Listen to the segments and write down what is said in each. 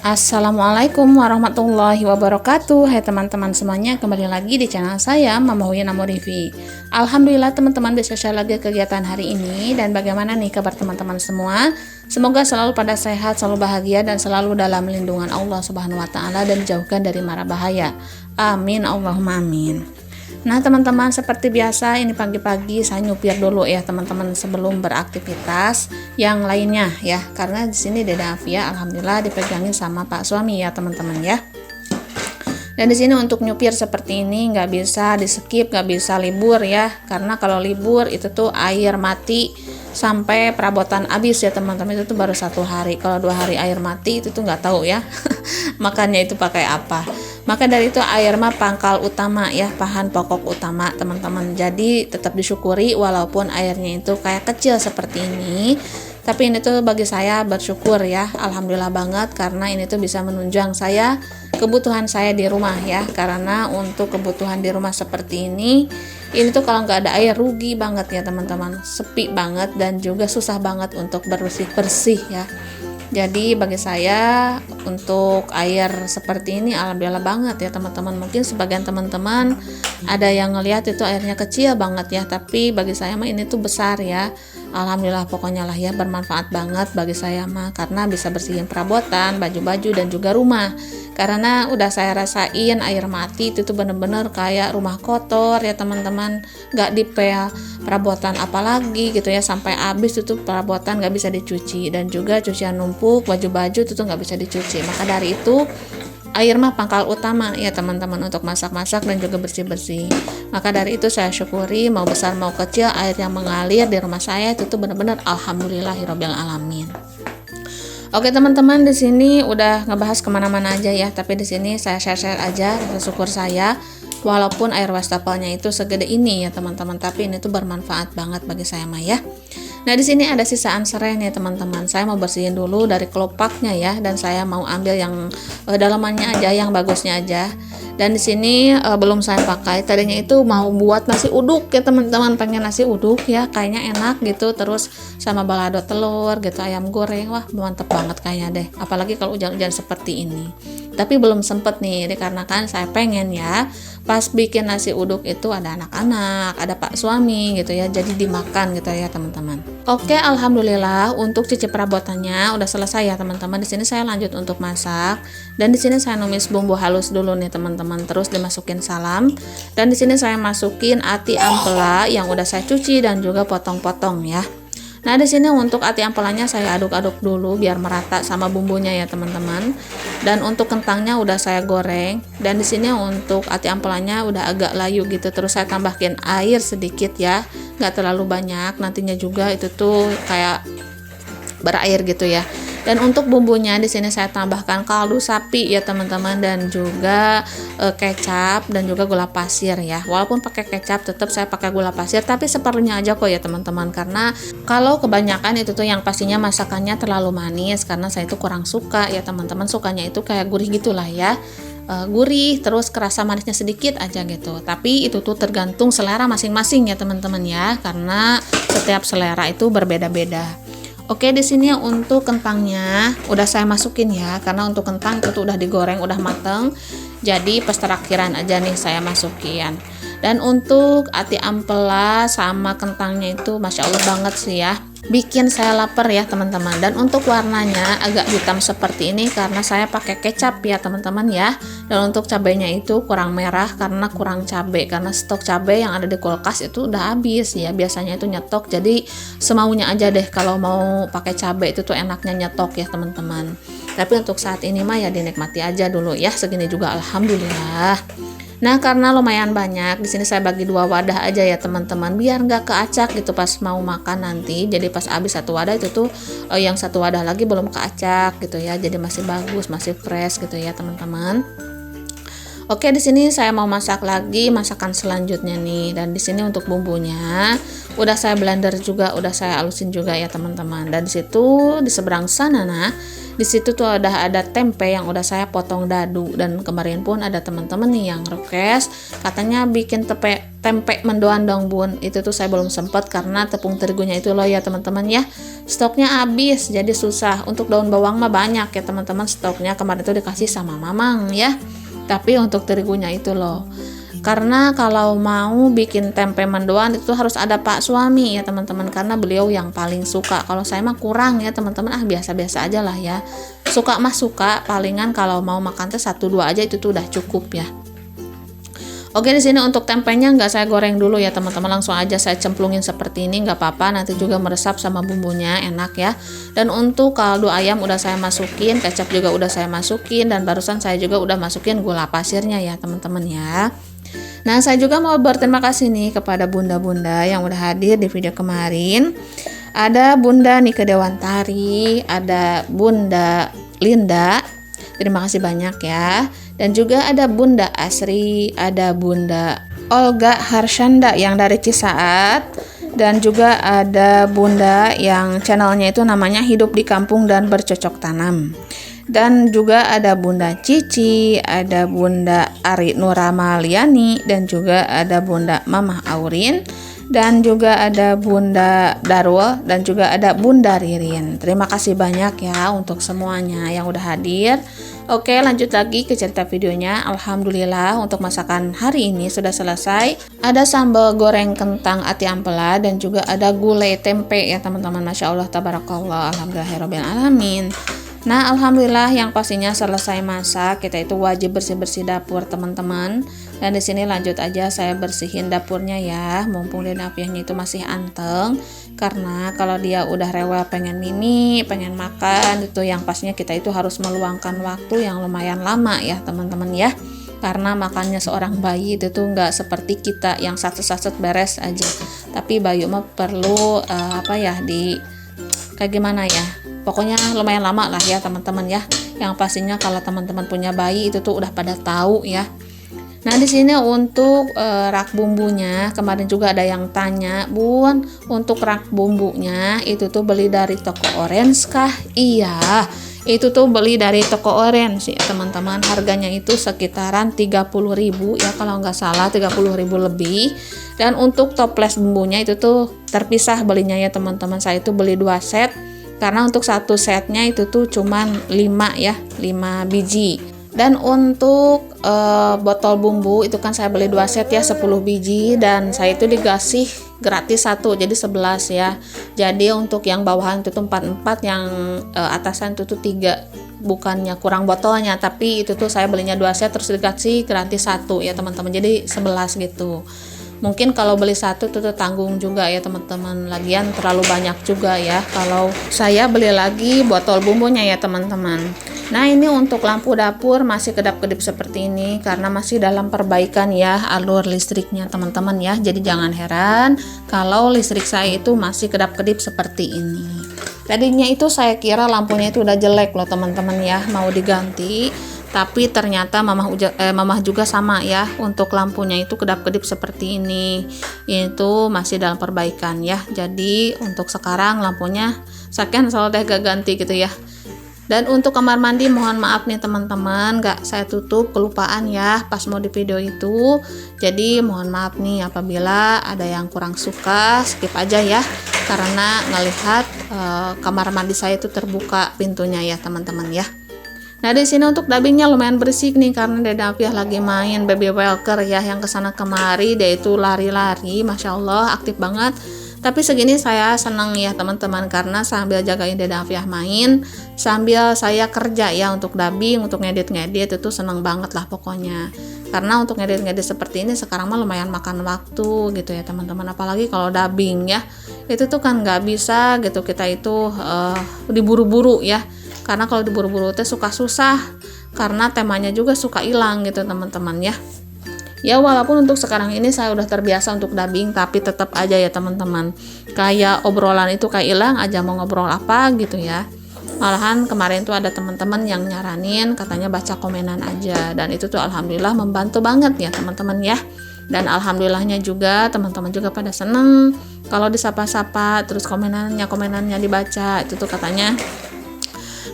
Assalamualaikum warahmatullahi wabarakatuh. Hai teman-teman semuanya, kembali lagi di channel saya Mama Huya Namurivi. Alhamdulillah teman-teman bisa share lagi kegiatan hari ini. Dan bagaimana nih kabar teman-teman semua? Semoga selalu pada sehat, selalu bahagia, dan selalu dalam lindungan Allah Subhanahu wa Ta'ala, dan dijauhkan dari mara bahaya. Amin Allahumma amin. Nah teman-teman, seperti biasa ini pagi-pagi saya nyupir dulu ya teman-teman sebelum beraktivitas yang lainnya ya, karena di sini Deda Afia alhamdulillah dipegangin sama Pak suami ya teman-teman ya. Dan di sini untuk nyupir seperti ini nggak bisa di skip, nggak bisa libur ya, karena kalau libur itu tuh air mati sampai perabotan habis ya teman-teman, itu tuh baru 1 hari. Kalau 2 hari air mati itu tuh nggak tahu ya makannya itu pakai apa. Maka dari itu air mah pangkal utama ya, bahan pokok utama teman-teman. Jadi tetap disyukuri walaupun airnya itu kayak kecil seperti ini, tapi ini tuh bagi saya bersyukur ya, alhamdulillah banget, karena ini tuh bisa menunjang saya kebutuhan saya di rumah ya. Karena untuk kebutuhan di rumah seperti ini tuh kalau nggak ada air rugi banget ya teman-teman, sepi banget dan juga susah banget untuk bersih-bersih ya. Jadi bagi saya untuk air seperti ini alhamdulillah banget ya teman-teman. Mungkin sebagian teman-teman ada yang ngelihat itu airnya kecil banget ya, tapi bagi saya mah ini tuh besar ya. Alhamdulillah pokoknya lah ya, bermanfaat banget bagi saya mah, karena bisa bersihin perabotan, baju-baju, dan juga rumah. Karena udah saya rasain air mati itu tuh bener-bener kayak rumah kotor ya teman-teman, gak dipel perabotan apalagi gitu ya, sampai habis itu perabotan gak bisa dicuci, dan juga cucian numpuk, baju-baju itu tuh gak bisa dicuci. Maka dari itu air mah pangkal utama ya teman-teman untuk masak-masak dan juga bersih-bersih. Maka dari itu saya syukuri mau besar mau kecil air yang mengalir di rumah saya itu tuh benar-benar alhamdulillahirabbil alamin. Oke teman-teman, di sini udah ngebahas kemana-mana aja ya, tapi di sini saya share-share aja rasa syukur saya, walaupun air wastafelnya itu segede ini ya teman-teman, tapi ini tuh bermanfaat banget bagi saya mah ya. Nah di sini ada sisaan serai nih teman-teman, saya mau bersihin dulu dari kelopaknya ya, dan saya mau ambil yang dalamannya aja, yang bagusnya aja. Dan di sini belum saya pakai. Tadinya itu mau buat nasi uduk ya teman-teman, pengen nasi uduk ya, kayaknya enak gitu, terus sama balado telur gitu, ayam goreng, wah mantep banget kayaknya deh. Apalagi kalau hujan-hujan seperti ini. Tapi belum sempet nih, dikarenakan saya pengen ya pas bikin nasi uduk itu ada anak-anak, ada Pak suami gitu ya, jadi dimakan gitu ya teman-teman. Oke, alhamdulillah untuk cuci perabotannya udah selesai ya teman-teman. Di sini saya lanjut untuk masak, dan di sini saya numis bumbu halus dulu nih teman-teman, terus dimasukin salam, dan di sini saya masukin ati ampela yang udah saya cuci dan juga potong-potong ya. Nah di sini untuk ati ampelanya saya aduk-aduk dulu biar merata sama bumbunya ya teman-teman. Dan untuk kentangnya udah saya goreng, dan di sini untuk ati ampelanya udah agak layu gitu, terus saya tambahkin air sedikit ya, nggak terlalu banyak, nantinya juga itu tuh kayak berair gitu ya. Dan untuk bumbunya di sini saya tambahkan kaldu sapi ya teman-teman, dan juga kecap dan juga gula pasir ya. Walaupun pakai kecap tetap saya pakai gula pasir, tapi seperlunya aja kok ya teman-teman, karena kalau kebanyakan itu tuh yang pastinya masakannya terlalu manis, karena saya itu kurang suka ya teman-teman, sukanya itu kayak gurih gitulah ya. Gurih terus kerasa manisnya sedikit aja gitu, tapi itu tuh tergantung selera masing-masing ya teman-teman ya, karena setiap selera itu berbeda-beda. Oke, di sini untuk kentangnya udah saya masukin ya, karena untuk kentang itu udah digoreng, udah mateng. Jadi pas terakhiran aja nih saya masukin. Dan untuk ati ampela sama kentangnya itu masya Allah banget sih ya, bikin saya lapar ya teman-teman. Dan untuk warnanya agak hitam seperti ini karena saya pakai kecap ya teman-teman ya. Dan untuk cabenya itu kurang merah karena kurang cabai, karena stok cabai yang ada di kulkas itu udah habis ya, biasanya itu nyetok, jadi semaunya aja deh kalau mau pakai cabai itu tuh enaknya nyetok ya teman-teman. Tapi untuk saat ini mah ya dinikmati aja dulu ya, segini juga alhamdulillah. Nah karena lumayan banyak, di sini saya bagi 2 wadah aja ya teman-teman, biar nggak keacak gitu pas mau makan nanti. Jadi pas habis 1 wadah itu tuh yang 1 wadah lagi belum keacak gitu ya, jadi masih bagus, masih fresh gitu ya teman-teman. Oke, di sini saya mau masak lagi masakan selanjutnya nih, dan di sini untuk bumbunya udah saya blender juga, udah saya halusin juga ya teman-teman. Dan di situ di seberang sana nah, di situ tuh ada tempe yang udah saya potong dadu, dan kemarin pun ada teman-teman nih yang request katanya bikin tempe tempe mendoan dong bun. Itu tuh saya belum sempat karena tepung terigunya itu loh ya teman-teman ya, stoknya habis jadi susah. Untuk daun bawang mah banyak ya teman-teman, stoknya kemarin tuh dikasih sama mamang ya, tapi untuk terigunya itu loh. Karena kalau mau bikin tempe mendoan itu harus ada Pak suami ya teman-teman, karena beliau yang paling suka. Kalau saya mah kurang ya teman-teman, biasa-biasa aja lah ya. Suka mah suka, palingan kalau mau makan teh 1-2 aja itu tuh udah cukup ya. Oke, di sini untuk tempenya nggak saya goreng dulu ya teman-teman, langsung aja saya cemplungin seperti ini, nggak apa-apa, nanti juga meresap sama bumbunya enak ya. Dan untuk kaldu ayam udah saya masukin, kecap juga udah saya masukin, dan barusan saya juga udah masukin gula pasirnya ya teman-teman ya. Nah, saya juga mau berterima kasih nih kepada bunda-bunda yang udah hadir di video kemarin. Ada Bunda Nike Dewantari, ada Bunda Linda, terima kasih banyak ya. Dan juga ada Bunda Asri, ada Bunda Olga Harshanda yang dari Cisaat, dan juga ada Bunda yang channelnya itu namanya Hidup di Kampung dan Bercocok Tanam. Dan juga ada Bunda Cici, ada Bunda Ari Nuramaliani, dan juga ada Bunda Mama Aurin, dan juga ada Bunda Darul, dan juga ada Bunda Ririn. Terima kasih banyak ya untuk semuanya yang udah hadir. Oke, lanjut lagi ke cerita videonya. Alhamdulillah untuk masakan hari ini sudah selesai. Ada sambal goreng kentang ati ampela dan juga ada gulai tempe ya teman-teman. Masya Allah, tabarakallah, alhamdulillahirobbilalamin. Nah, alhamdulillah yang pastinya selesai masak, kita itu wajib bersih-bersih dapur teman-teman. Dan di sini lanjut aja saya bersihin dapurnya ya, mumpung Dede Afiahnya itu masih anteng. Karena kalau dia udah rewel pengen mimi, pengen makan, itu yang pastinya kita itu harus meluangkan waktu yang lumayan lama ya teman-teman ya. Karena makannya seorang bayi itu tuh nggak seperti kita yang satu-satu beres aja. Tapi bayi mah perlu kayak gimana ya, pokoknya lumayan lama lah ya teman-teman ya. Yang pastinya kalau teman-teman punya bayi itu tuh udah pada tahu ya. Nah, di sini untuk rak bumbunya, kemarin juga ada yang tanya, Bun, untuk rak bumbunya itu tuh beli dari toko Orange kah? Iya, itu tuh beli dari toko Orange ya teman-teman. Harganya itu sekitaran 30.000 ya kalau nggak salah, 30.000 lebih. Dan untuk toples bumbunya itu tuh terpisah belinya ya teman-teman. Saya itu beli 2 set karena untuk satu setnya itu tuh cuman 5 biji. Dan untuk botol bumbu itu kan saya beli 2 set ya, 10 biji, dan saya itu dikasih gratis 1 jadi 11 ya. Jadi untuk yang bawahan itu tuh 4, yang atasan itu tuh 3, bukannya kurang botolnya, tapi itu tuh saya belinya 2 set terus dikasih gratis 1 ya teman-teman, jadi 11 gitu. Mungkin kalau beli 1 tuh tanggung juga ya teman-teman, lagian terlalu banyak juga ya kalau saya beli lagi botol bumbunya ya teman-teman. Nah, ini untuk lampu dapur masih kedap-kedip seperti ini karena masih dalam perbaikan ya alur listriknya teman-teman ya. Jadi jangan heran kalau listrik saya itu masih kedap-kedip seperti ini. Tadinya itu saya kira lampunya itu udah jelek loh teman-teman ya, mau diganti. Tapi ternyata mamah juga sama ya, untuk lampunya itu kedap-kedip seperti ini. Itu masih dalam perbaikan ya. Jadi untuk sekarang lampunya saya cancel deh, gak ganti gitu ya. Dan untuk kamar mandi mohon maaf nih teman-teman, gak saya tutup, kelupaan ya pas mau di video itu. Jadi mohon maaf nih apabila ada yang kurang suka, skip aja ya. Karena ngelihat kamar mandi saya itu terbuka pintunya ya teman-teman ya. Nah, di sini untuk dubbingnya lumayan bersih nih karena Dede Afiah lagi main baby walker ya, yang kesana kemari dia itu lari-lari, masya Allah aktif banget. Tapi segini saya senang ya teman-teman, karena sambil jagain Dede Afiah main, sambil saya kerja ya untuk dubbing, untuk ngedit-ngedit, itu senang banget lah pokoknya. Karena untuk ngedit-ngedit seperti ini sekarang mah lumayan makan waktu gitu ya teman-teman, apalagi kalau dubbing ya. Itu tuh kan nggak bisa gitu, kita itu diburu-buru ya. Karena kalau diburu-buru teh suka susah, karena temanya juga suka hilang gitu teman-teman ya. Ya walaupun untuk sekarang ini saya udah terbiasa untuk dubbing, tapi tetap aja ya teman-teman, kayak obrolan itu kayak hilang aja, mau ngobrol apa gitu ya. Malahan kemarin tuh ada teman-teman yang nyaranin katanya baca komenan aja, dan itu tuh alhamdulillah membantu banget ya teman-teman ya. Dan alhamdulillahnya juga teman-teman juga pada seneng kalau disapa-sapa terus komenannya dibaca, itu tuh katanya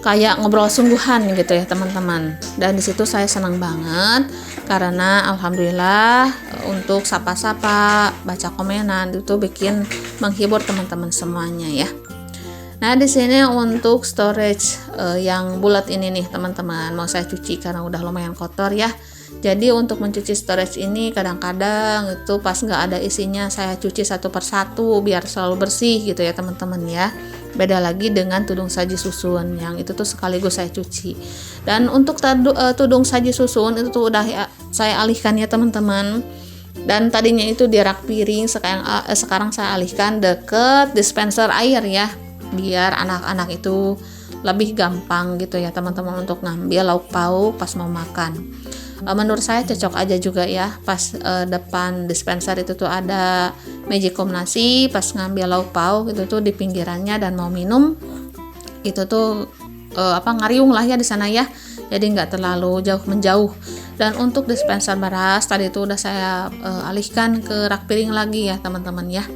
kayak ngobrol sungguhan gitu ya teman-teman. Dan di situ saya senang banget karena alhamdulillah untuk sapa-sapa, baca komenan itu bikin menghibur teman-teman semuanya ya. Nah, di sini untuk storage yang bulat ini nih teman-teman mau saya cuci karena udah lumayan kotor ya. Jadi untuk mencuci storage ini kadang-kadang itu pas nggak ada isinya saya cuci satu persatu biar selalu bersih gitu ya teman-teman ya. Beda lagi dengan tudung saji susun yang itu tuh sekaligus saya cuci. Dan untuk tudung saji susun itu tuh udah saya alihkan ya teman-teman. Dan tadinya itu di rak piring, sekarang saya alihkan deket dispenser air ya, biar anak-anak itu lebih gampang gitu ya teman-teman untuk ngambil lauk pauk pas mau makan. Menurut saya cocok aja juga ya, pas depan dispenser itu tuh ada magicom nasi, pas ngambil lauk pauk itu tuh di pinggirannya dan mau minum itu tuh ngariung lah ya di sana ya, jadi nggak terlalu jauh menjauh. Dan untuk dispenser beras tadi itu udah saya alihkan ke rak piring lagi ya teman-teman ya.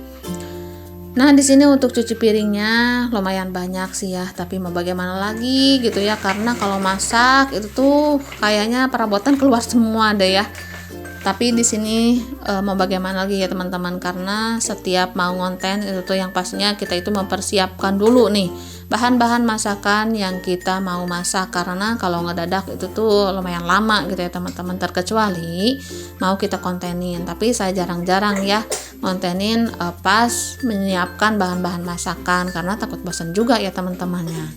Nah, di sini untuk cuci piringnya lumayan banyak sih ya, tapi mau bagaimana lagi gitu ya, karena kalau masak itu tuh kayaknya perabotan keluar semua deh ya. Tapi di sini mau bagaimana lagi ya teman-teman, karena setiap mau ngonten itu tuh yang pastinya kita itu mempersiapkan dulu nih bahan-bahan masakan yang kita mau masak, karena kalau ngedadak itu tuh lumayan lama gitu ya teman-teman, terkecuali mau kita kontenin. Tapi saya jarang-jarang ya kontenin pas menyiapkan bahan-bahan masakan karena takut bosan juga ya teman-temannya.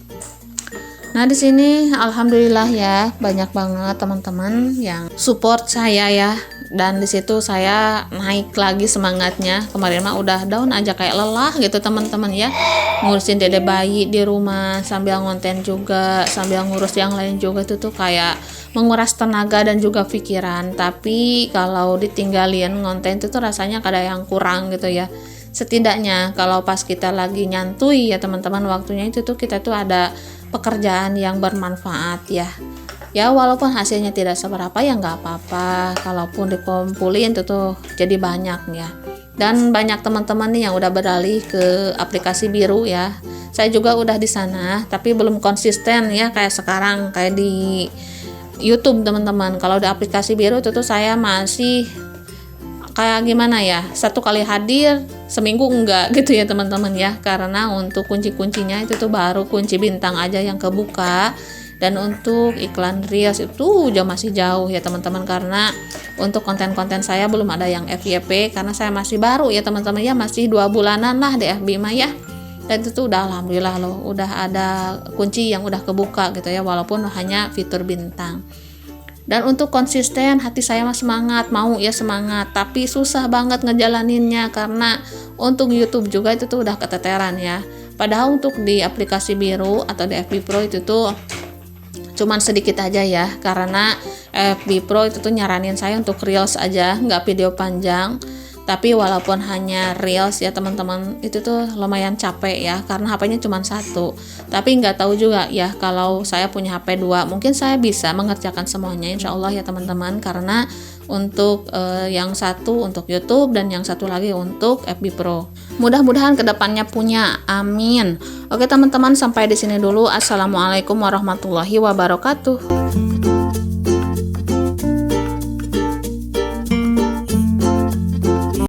Nah, di sini alhamdulillah ya banyak banget teman-teman yang support saya ya. Dan di situ saya naik lagi semangatnya. Kemarin mah udah down aja kayak lelah gitu teman-teman ya. Ngurusin dede bayi di rumah sambil ngonten juga, sambil ngurus yang lain juga, itu tuh kayak menguras tenaga dan juga pikiran. Tapi kalau ditinggalin ngonten itu tuh rasanya kada yang kurang gitu ya. Setidaknya kalau pas kita lagi nyantui ya teman-teman, waktunya itu tuh kita tuh ada pekerjaan yang bermanfaat ya. Ya walaupun hasilnya tidak seberapa ya nggak apa-apa, kalaupun dikumpulin itu tuh jadi banyak ya. Dan banyak teman-teman nih yang udah beralih ke aplikasi biru ya. Saya juga udah di sana tapi belum konsisten ya kayak sekarang, kayak di YouTube teman-teman. Kalau di aplikasi biru itu tuh saya masih kayak gimana ya, satu kali hadir seminggu enggak gitu ya teman-teman ya, karena untuk kunci-kuncinya itu tuh baru kunci bintang aja yang kebuka. Dan untuk iklan reels itu masih jauh ya teman-teman, karena untuk konten-konten saya belum ada yang FYP karena saya masih baru ya teman-teman ya, masih 2 bulanan lah di FB mah ya. Dan itu tuh udah alhamdulillah loh, udah ada kunci yang udah kebuka gitu ya, walaupun hanya fitur bintang. Dan untuk konsisten hati saya mah semangat, mau ya semangat, tapi susah banget ngejalaninnya karena untuk YouTube juga itu tuh udah keteteran ya. Padahal untuk di aplikasi biru atau di FB Pro itu tuh cuman sedikit aja ya, karena FB Pro itu tuh nyaranin saya untuk reels aja, nggak video panjang. Tapi walaupun hanya reels ya teman-teman, itu tuh lumayan capek ya, karena HP-nya cuma satu. Tapi nggak tahu juga ya, kalau saya punya HP 2 mungkin saya bisa mengerjakan semuanya insya Allah ya teman-teman, karena untuk yang satu untuk YouTube dan yang satu lagi untuk FB Pro. Mudah-mudahan kedepannya punya, amin. Oke teman-teman, sampai di sini dulu. Assalamualaikum warahmatullahi wabarakatuh.